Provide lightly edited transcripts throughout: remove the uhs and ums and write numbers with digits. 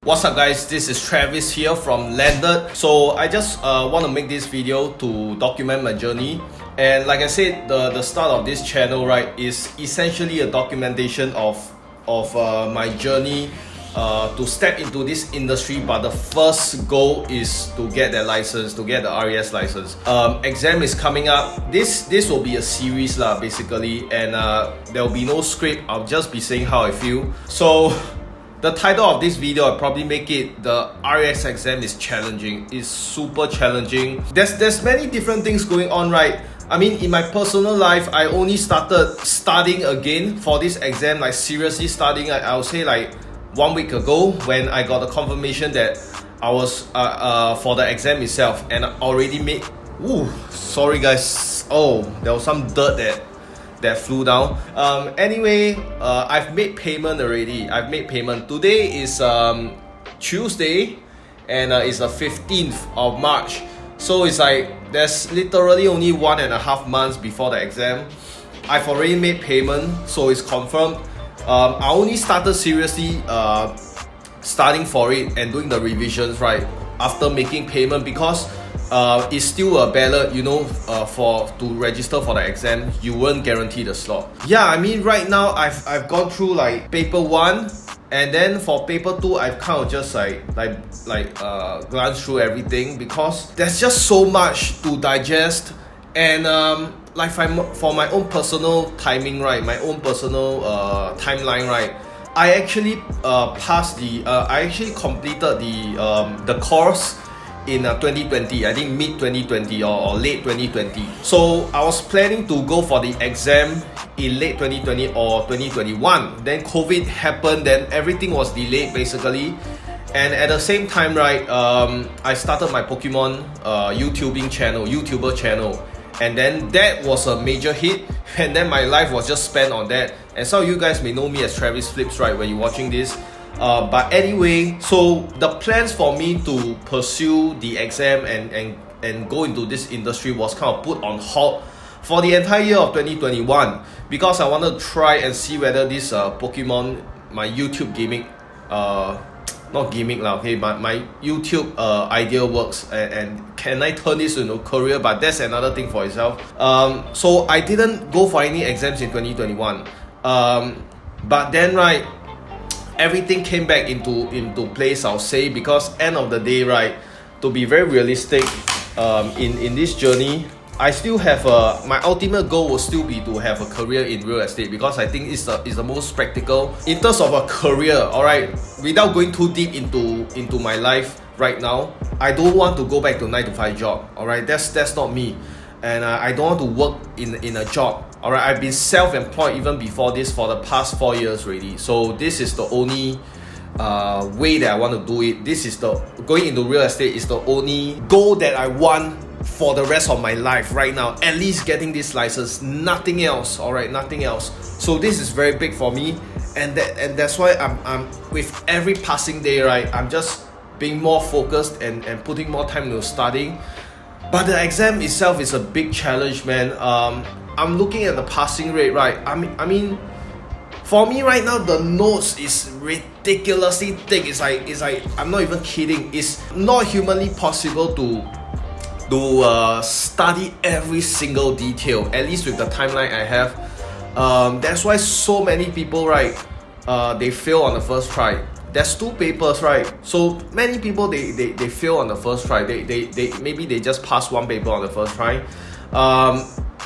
What's up guys, this is Travis here from Landed. So I just want to make this video to document my journey. And like I said, the start of this channel, right, is essentially a documentation of my journey to step into this industry. But the first goal is to get that license, to get the RES license. Exam is coming up. This will be a series lah, basically, and there will be no script. I'll just be saying how I feel. So the title of this video, I'll probably make it the RES exam is challenging. It's super challenging. There's many different things going on, right? I mean, in my personal life, I only started studying again for this exam, like seriously studying, I would say like 1 week ago, when I got the confirmation that I was for the exam itself, and I already made, sorry guys, there was some dirt that flew down. Anyway, I've made payment already. I've made payment. Today is Tuesday, and it's the 15th of March. So it's like there's literally only 1.5 months before the exam. I've already made payment, so it's confirmed. I only started seriously studying for it and doing the revisions right after making payment, because it's still a ballot, you know, to register for the exam. You won't guarantee the slot. Yeah, I mean, right now I've gone through like paper 1, and then for paper 2 I've kind of just glanced through everything, because there's just so much to digest. And like for my own personal timing, right, my own personal timeline, right, I actually I actually completed the course in 2020, I think mid 2020 or late 2020. So I was planning to go for the exam in late 2020 or 2021. Then COVID happened, then everything was delayed basically. And at the same time, right, I started my Pokemon YouTuber channel. And then that was a major hit, and then my life was just spent on that. And some of you guys may know me as Travis Flips, right, when you're watching this. But anyway, so the plans for me to pursue the exam and go into this industry was kind of put on hold for the entire year of 2021, because I wanted to try and see whether this Pokemon, my YouTube gimmick, not gimmick lah, okay, but my YouTube idea works, and can I turn this into a career? But that's another thing for itself. So I didn't go for any exams in 2021. But then, right, everything came back into place, I'll say, because end of the day, right, to be very realistic, in this journey, I still have my ultimate goal will still be to have a career in real estate, because I think it's the most practical in terms of a career. All right, without going too deep into my life right now, I don't want to go back to 9-to-5 job. All right, that's not me, and I don't want to work in a job. All right, I've been self-employed even before this for the past 4 years already. So this is the only way that I want to do it. This is going into real estate is the only goal that I want for the rest of my life right now. At least getting this license, nothing else. All right, nothing else. So this is very big for me, and that's why I'm with every passing day, right, I'm just being more focused and putting more time into studying. But the exam itself is a big challenge, man. I'm looking at the passing rate, right? I mean, for me right now, the notes is ridiculously thick. It's like I'm not even kidding. It's not humanly possible to study every single detail, at least with the timeline I have. That's why so many people, right, they fail on the first try. There's 2 papers, right? So many people they fail on the first try. They maybe they just pass 1 paper on the first try.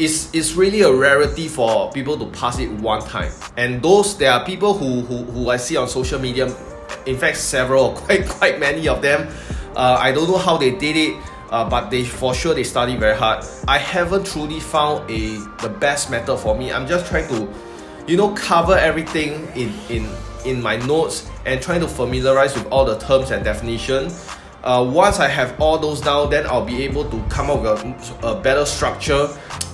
It's really a rarity for people to pass it 1 time. And there are people who I see on social media, in fact several, quite many of them. I don't know how they did it, but for sure they study very hard. I haven't truly found the best method for me. I'm just trying to, you know, cover everything in my notes and trying to familiarize with all the terms and definitions. Once I have all those down, then I'll be able to come up with a better structure.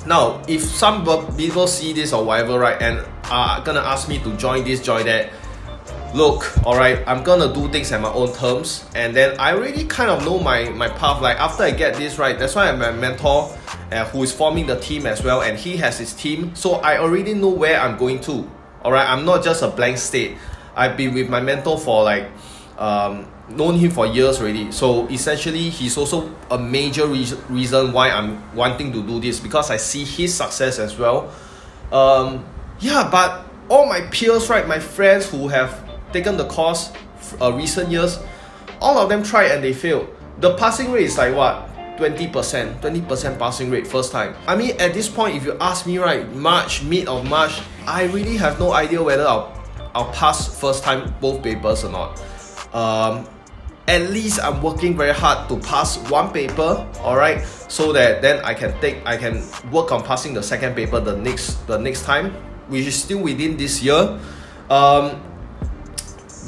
Now, if some people see this or whatever, right, and are gonna ask me to join this, join that, look, alright, I'm gonna do things at my own terms, and then I already kind of know my path. Like after I get this, right, that's why I'm a mentor who is forming the team as well, and he has his team, so I already know where I'm going to. Alright, I'm not just a blank state. I've been with my mentor for like known him for years already. So essentially, he's also a major reason why I'm wanting to do this, because I see his success as well. Yeah, but all my peers, right, my friends who have taken the course recent years, all of them tried and they failed. The passing rate is like what? 20% passing rate first time. I mean, at this point, if you ask me, right, mid of March, I really have no idea whether I'll pass first time both papers or not. At least I'm working very hard to pass one paper, alright, so that then I can work on passing the second paper the next time, which is still within this year.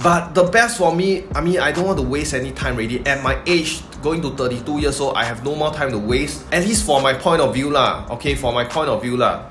But the best for me, I mean, I don't want to waste any time really. At my age, going to 32 years old, I have no more time to waste. At least for my point of view lah. Okay, for my point of view lah.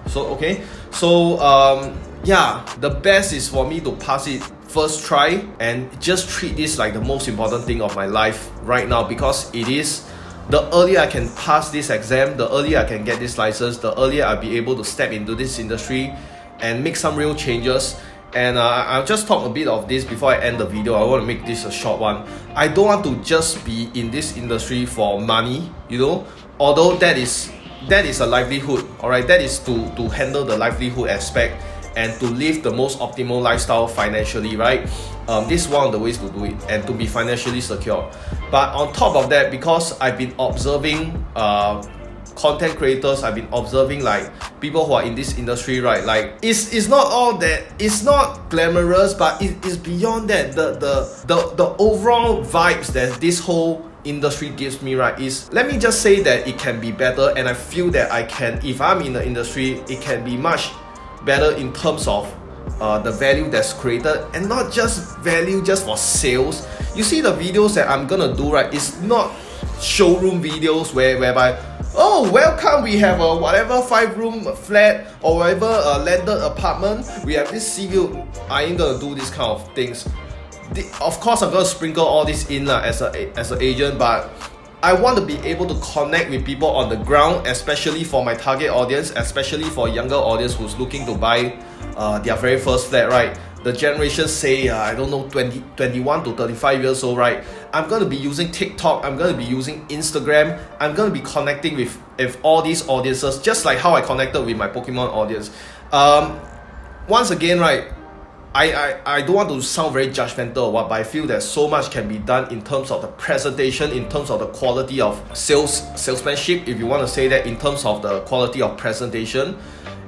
Yeah, the best is for me to pass it first try and just treat this like the most important thing of my life right now, because it is. The earlier I can pass this exam, the earlier I can get this license, the earlier I'll be able to step into this industry and make some real changes. And I'll just talk a bit of this before I end the video. I want to make this a short one. I don't want to just be in this industry for money, you know, although that is a livelihood, alright, that is to handle the livelihood aspect and to live the most optimal lifestyle financially, right? This is one of the ways to do it and to be financially secure. But on top of that, because I've been observing content creators, I've been observing like people who are in this industry, right? Like it's not all that, it's not glamorous, but it is beyond that. The overall vibes that this whole industry gives me, right, is, let me just say that it can be better, and I feel that I can, if I'm in the industry, it can be much better in terms of the value that's created, and not just value just for sales. You see the videos that I'm gonna do, right, it's not showroom videos whereby, oh, welcome, we have a whatever 5-room flat or whatever landed apartment, we have this sea view. I ain't gonna do this kind of things. Of course, I'm gonna sprinkle all this in as an agent, but I want to be able to connect with people on the ground, especially for my target audience, especially for younger audience who's looking to buy their very first flat, right? The generation say, I don't know, 21 to 35 years old, right? I'm going to be using TikTok, I'm going to be using Instagram, I'm going to be connecting with all these audiences, just like how I connected with my Pokemon audience. Once again, right, I don't want to sound very judgmental or what, but I feel that so much can be done in terms of the presentation, in terms of the quality of salesmanship, if you want to say that, in terms of the quality of presentation,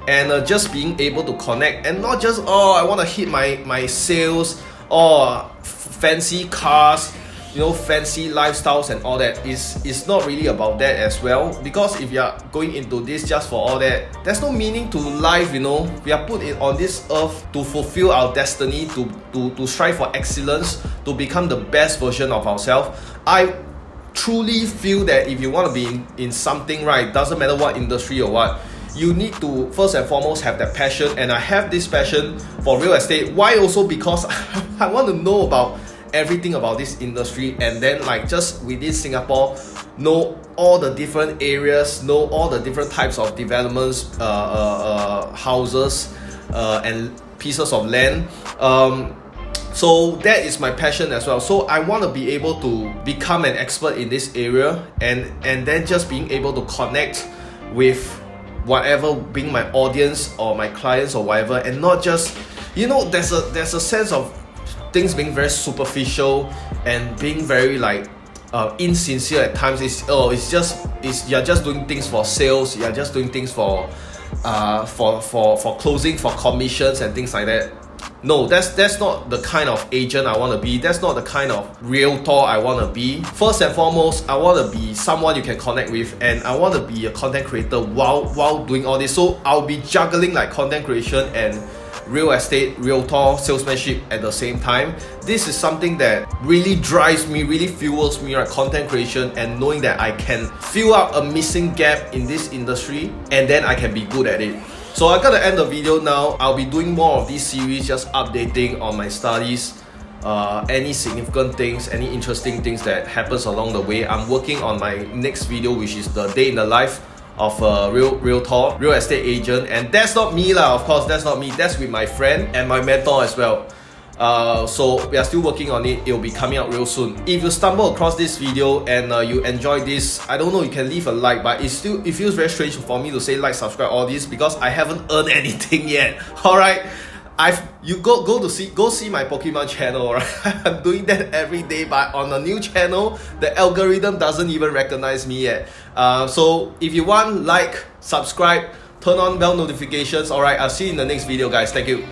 and just being able to connect, and not just, oh, I want to hit my sales, or fancy cars, you know, fancy lifestyles and all that. It's not really about that as well, because if you are going into this just for all that, there's no meaning to life, you know. We are put on this earth to fulfill our destiny, to strive for excellence, to become the best version of ourselves. I truly feel that if you want to be in something, right, doesn't matter what industry or what, you need to first and foremost have that passion, and I have this passion for real estate. Why? Also because I want to know about everything about this industry, and then like just within Singapore, know all the different areas, know all the different types of developments, houses, and pieces of land. So that is my passion as well. So I want to be able to become an expert in this area, and then just being able to connect with whatever being my audience or my clients or whatever, and not just, you know, there's a sense of things being very superficial and being very like insincere at times. You're just doing things for sales, you're just doing things for closing, for commissions and things like that. No, that's not the kind of agent I want to be. That's not the kind of realtor I want to be. First and foremost, I want to be someone you can connect with, and I want to be a content creator while doing all this. So I'll be juggling like content creation and real estate, realtor, salesmanship at the same time. This is something that really drives me, really fuels me, right? Content creation, and knowing that I can fill up a missing gap in this industry, and then I can be good at it. So I gotta end the video now. I'll be doing more of these series, just updating on my studies, any significant things, any interesting things that happens along the way. I'm working on my next video, which is the day in the life of a real estate agent, and that's not me lah. Of course, that's not me. That's with my friend and my mentor as well. So we are still working on it. It will be coming out real soon. If you stumble across this video and you enjoy this, I don't know, you can leave a like, but it feels very strange for me to say like, subscribe, all this, because I haven't earned anything yet. All right. You go see my Pokemon channel, right? I'm doing that every day, but on a new channel, the algorithm doesn't even recognize me yet. So if you want, like, subscribe, turn on bell notifications. All right, I'll see you in the next video, guys. Thank you.